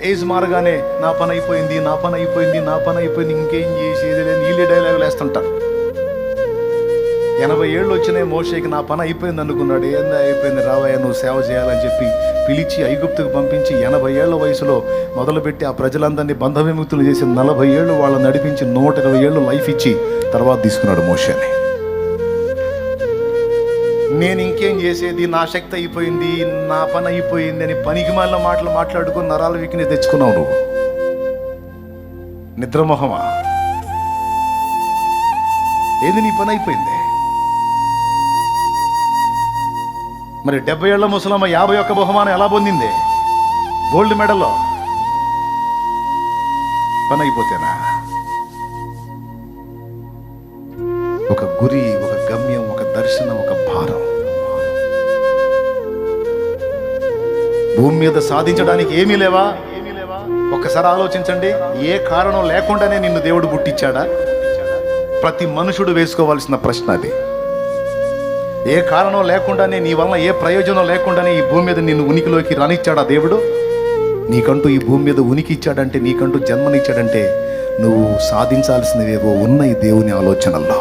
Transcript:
Age మారగానే నా పని అయిపోయింది, నా పని అయిపోయింది, నా పని అయిపోయింది, ఇంకేం చేసేది లేదు, వీళ్ళే డైలాగులు వేస్తుంటారు. 80 ఏళ్ళు వచ్చినాయి మోషేకి, నా పని అయిపోయింది అనుకున్నాడు. ఏందా అయిపోయింది, రావయ్య నువ్వు సేవ చేయాలని చెప్పి పిలిచి ఐగుప్తుకు పంపించి 80 ఏళ్ల వయసులో మొదలుపెట్టి ఆ ప్రజలందరినీ బంధ విముక్తులు చేసి 40 ఏళ్ళు వాళ్ళని నడిపించి 120 ఏళ్ళు లైఫ్ ఇచ్చి తర్వాత తీసుకున్నాడు మోషేని. నేను ఇంకేం చేసేది, నా శక్తి అయిపోయింది, నా పని అయిపోయింది అని పనికి మాలిన మాటలు మాట్లాడుకుని నరాల వీక్ని తెచ్చుకున్నావు నువ్వు. నిద్రమోహమా? ఏది నీ పని అయిపోయింది? మరి 70 ఏళ్ల ముసలమ్మ 51 బహుమానం ఎలా పొందింది? గోల్డ్ మెడల్లో. పని అయిపోతేనా? ఒక గురి, ఒక గమ్యం, ఒక దర్శనం, ఒక భారం. భూమి మీద సాధించడానికి ఏమీ లేవా? ఒక్కసారి ఆలోచించండి. ఏ కారణం లేకుండానే నిన్ను దేవుడు పుట్టించాడా? ప్రతి మనుషుడు వేసుకోవాల్సిన ప్రశ్న అది. ఏ కారణం లేకుండానే, నీ వలన ఏ ప్రయోజనం లేకుండానే ఈ భూమి మీద నిన్ను ఉనికిలోకి రానిచ్చాడా దేవుడు? నీకంటూ ఈ భూమి మీద ఉనికి ఇచ్చాడంటే, నీకంటూ జన్మనిచ్చాడంటే నువ్వు సాధించాల్సినవేవో ఉన్నాయి దేవుని ఆలోచనల్లో.